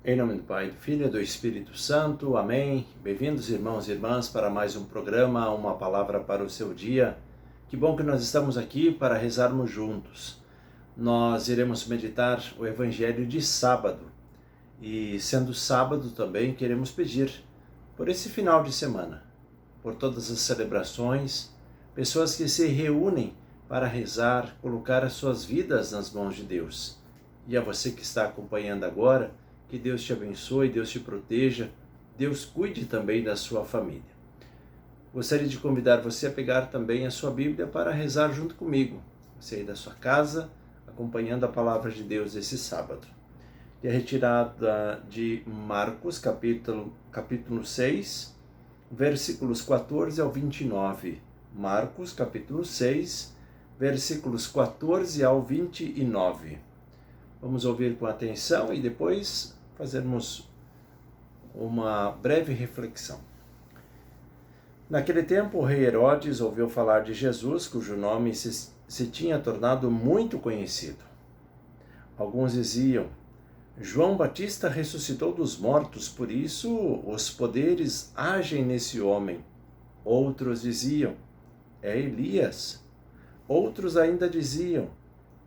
Em nome do Pai, do Filho e do Espírito Santo. Amém. Bem-vindos, irmãos e irmãs, para mais um programa, uma palavra para o seu dia. Que bom que nós estamos aqui para rezarmos juntos. Nós iremos meditar o Evangelho de sábado. E sendo sábado também, queremos pedir por esse final de semana, por todas as celebrações, pessoas que se reúnem para rezar, colocar as suas vidas nas mãos de Deus. E a você que está acompanhando agora, que Deus te abençoe, Deus te proteja, Deus cuide também da sua família. Gostaria de convidar você a pegar também a sua Bíblia para rezar junto comigo. Você aí da sua casa, acompanhando a palavra de Deus esse sábado. E é retirada de Marcos, capítulo 6, versículos 14 ao 29. Marcos, capítulo 6, versículos 14 ao 29. Vamos ouvir com atenção e depois fazermos uma breve reflexão. Naquele tempo, o rei Herodes ouviu falar de Jesus, cujo nome se tinha tornado muito conhecido. Alguns diziam: João Batista ressuscitou dos mortos, por isso os poderes agem nesse homem. Outros diziam: é Elias. Outros ainda diziam: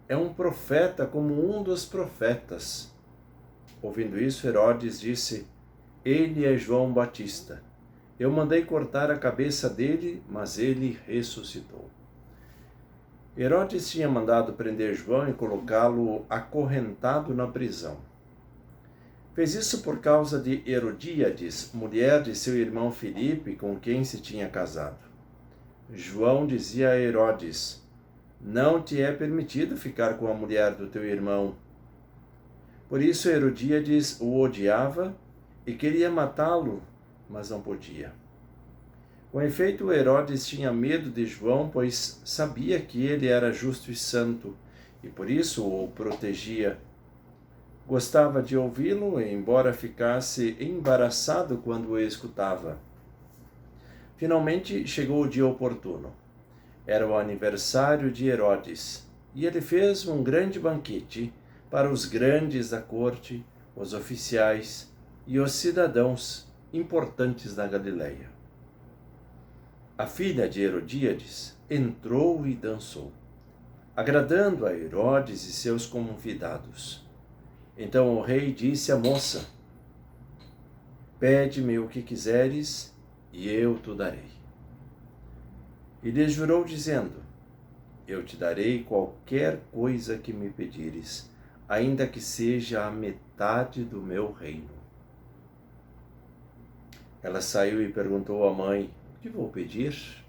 é um profeta como um dos profetas. Ouvindo isso, Herodes disse: ele é João Batista. Eu mandei cortar a cabeça dele, mas ele ressuscitou. Herodes tinha mandado prender João e colocá-lo acorrentado na prisão. Fez isso por causa de Herodíades, mulher de seu irmão Filipe, com quem se tinha casado. João dizia a Herodes: não te é permitido ficar com a mulher do teu irmão. Por isso Herodíades o odiava e queria matá-lo, mas não podia. Com efeito, Herodes tinha medo de João, pois sabia que ele era justo e santo, e por isso o protegia. Gostava de ouvi-lo, embora ficasse embaraçado quando o escutava. Finalmente chegou o dia oportuno. Era o aniversário de Herodes, e ele fez um grande banquete para os grandes da corte, os oficiais e os cidadãos importantes da Galileia. A filha de Herodíades entrou e dançou, agradando a Herodes e seus convidados. Então o rei disse à moça: pede-me o que quiseres e eu te darei. E lhe jurou dizendo: eu te darei qualquer coisa que me pedires, ainda que seja a metade do meu reino. Ela saiu e perguntou à mãe: o que vou pedir?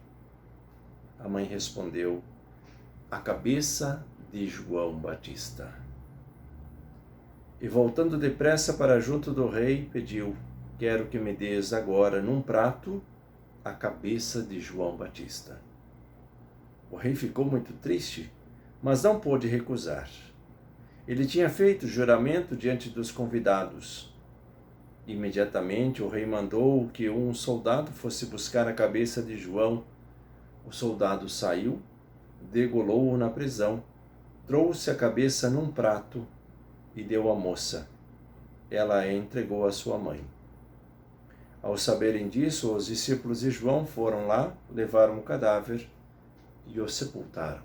A mãe respondeu: a cabeça de João Batista. E voltando depressa para junto do rei, pediu: quero que me des agora num prato a cabeça de João Batista. O rei ficou muito triste, mas não pôde recusar. Ele tinha feito juramento diante dos convidados. Imediatamente o rei mandou que um soldado fosse buscar a cabeça de João. O soldado saiu, degolou-o na prisão, trouxe a cabeça num prato e deu à moça. Ela a entregou à sua mãe. Ao saberem disso, os discípulos de João foram lá, levaram o cadáver e o sepultaram.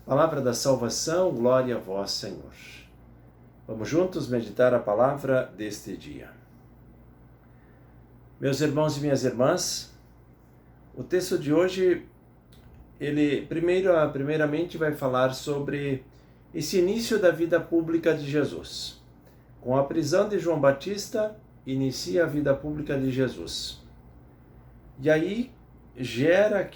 Palavra da salvação, glória a vós, Senhor. Vamos juntos meditar a palavra deste dia. Meus irmãos e minhas irmãs, o texto de hoje, ele primeiramente vai falar sobre esse início da vida pública de Jesus. Com a prisão de João Batista, inicia a vida pública de Jesus. E aí gera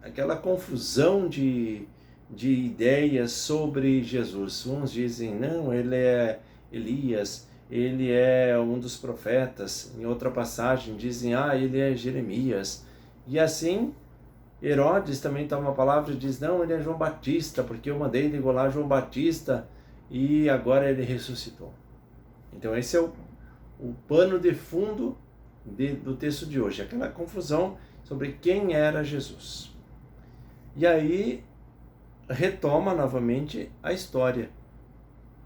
aquela confusão de ideias sobre Jesus. Uns dizem: não, ele é Elias, ele é um dos profetas. Em outra passagem dizem: ele é Jeremias. E assim, Herodes também toma a palavra e diz: não, ele é João Batista, porque eu mandei degolar João Batista e agora ele ressuscitou. Então esse é o pano de fundo do texto de hoje, aquela confusão sobre quem era Jesus. E aí retoma novamente a história,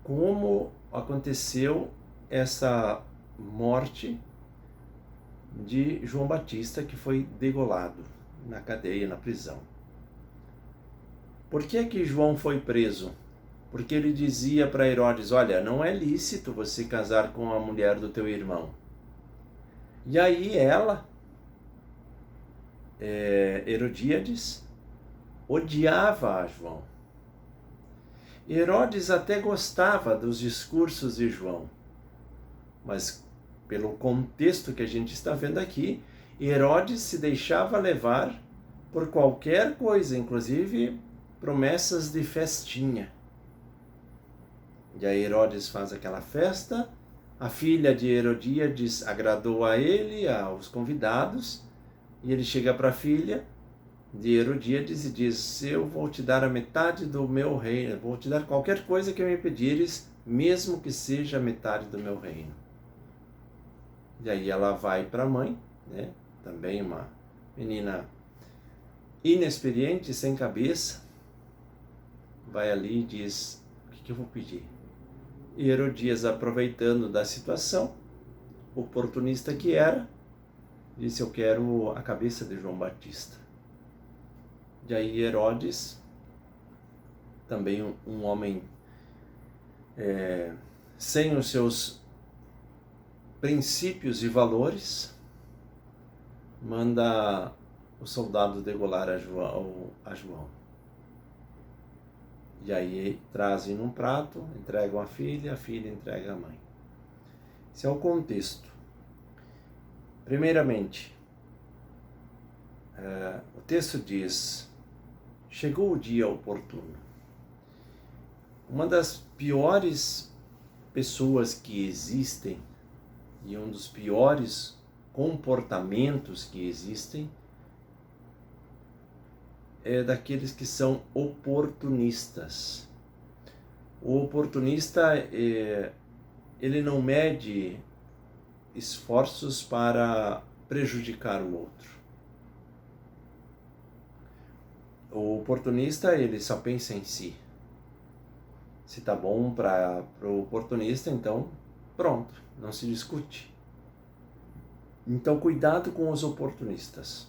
como aconteceu essa morte de João Batista, que foi degolado na cadeia, na prisão. Por que João foi preso? Porque ele dizia para Herodes: olha, não é lícito você casar com a mulher do teu irmão. E aí ela, Herodíades, odiava a João. Herodes até gostava dos discursos de João, mas pelo contexto que a gente está vendo aqui, Herodes se deixava levar por qualquer coisa, inclusive promessas de festinha. E aí Herodes faz aquela festa, a filha de Herodíades agradou a ele, aos convidados, e ele chega para a filha de Herodíades e diz: eu vou te dar a metade do meu reino, vou te dar qualquer coisa que me pedires, mesmo que seja a metade do meu reino. E aí ela vai para a mãe, né? Também uma menina inexperiente, sem cabeça, vai ali e diz: o que eu vou pedir? E Herodias, aproveitando da situação, oportunista que era, disse: eu quero a cabeça de João Batista. E aí Herodes, também um homem sem os seus princípios e valores, manda o soldado degolar a João. E aí trazem num prato, entregam a filha entrega a mãe. Esse é o contexto. Primeiramente, o texto diz: chegou o dia oportuno. Uma das piores pessoas que existem e um dos piores comportamentos que existem é daqueles que são oportunistas. O oportunista, ele não mede esforços para prejudicar o outro. O oportunista, ele só pensa em si. Se tá bom para o oportunista, então pronto, não se discute. Então cuidado com os oportunistas.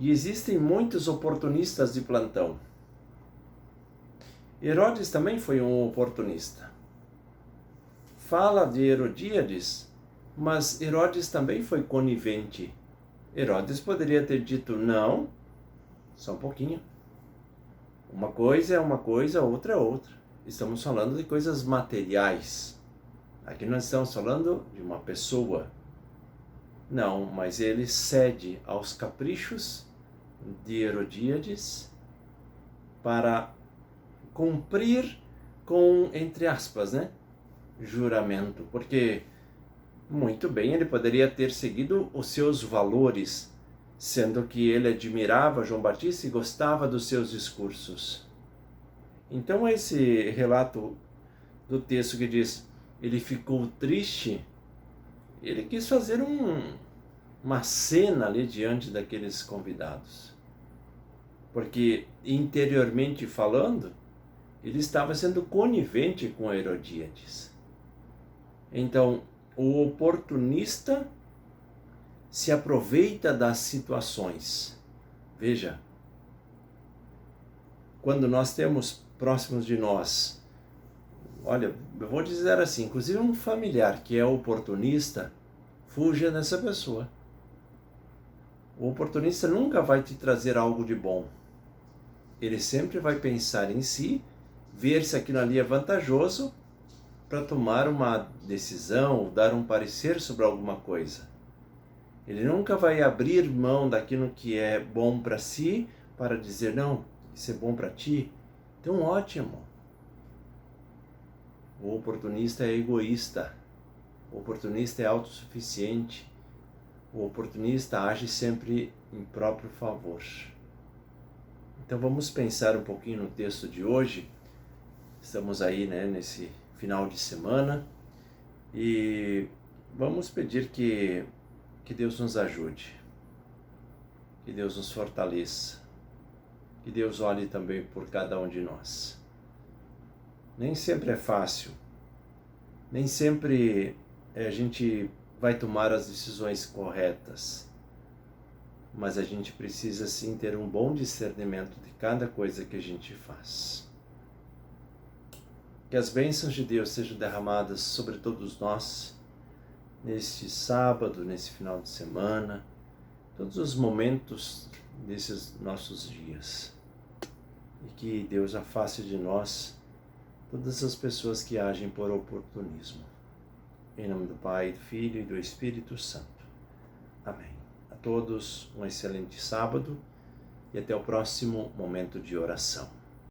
E existem muitos oportunistas de plantão. Herodes também foi um oportunista. Fala de Herodíades, mas Herodes também foi conivente. Herodes poderia ter dito: não, só um pouquinho. Uma coisa é uma coisa, outra é outra. Estamos falando de coisas materiais. Aqui nós estamos falando de uma pessoa. Não, mas ele cede aos caprichos de Herodíades para cumprir com, entre aspas, né, juramento. Porque, muito bem, ele poderia ter seguido os seus valores, sendo que ele admirava João Batista e gostava dos seus discursos. Então esse relato do texto que diz: ele ficou triste, ele quis fazer uma cena ali diante daqueles convidados. Porque interiormente falando, ele estava sendo conivente com Herodíades. Então, o oportunista se aproveita das situações. Veja, quando nós temos próximos de nós, olha, eu vou dizer assim, inclusive um familiar que é oportunista, fuja dessa pessoa. O oportunista nunca vai te trazer algo de bom. Ele sempre vai pensar em si, ver se aquilo ali é vantajoso para tomar uma decisão ou dar um parecer sobre alguma coisa. Ele nunca vai abrir mão daquilo que é bom para si para dizer: não, isso é bom para ti, então ótimo. O oportunista é egoísta, o oportunista é autossuficiente, o oportunista age sempre em próprio favor. Então vamos pensar um pouquinho no texto de hoje. Estamos aí, né, nesse final de semana e vamos pedir que Deus nos ajude, que Deus nos fortaleça, que Deus olhe também por cada um de nós. Nem sempre é fácil Nem sempre a gente vai tomar as decisões corretas, mas a gente precisa sim ter um bom discernimento de cada coisa que a gente faz. Que as bênçãos de Deus sejam derramadas sobre todos nós, neste sábado, nesse final de semana, todos os momentos desses nossos dias. E que Deus afaste de nós todas as pessoas que agem por oportunismo. Em nome do Pai, do Filho e do Espírito Santo. Amém. A todos um excelente sábado e até o próximo momento de oração.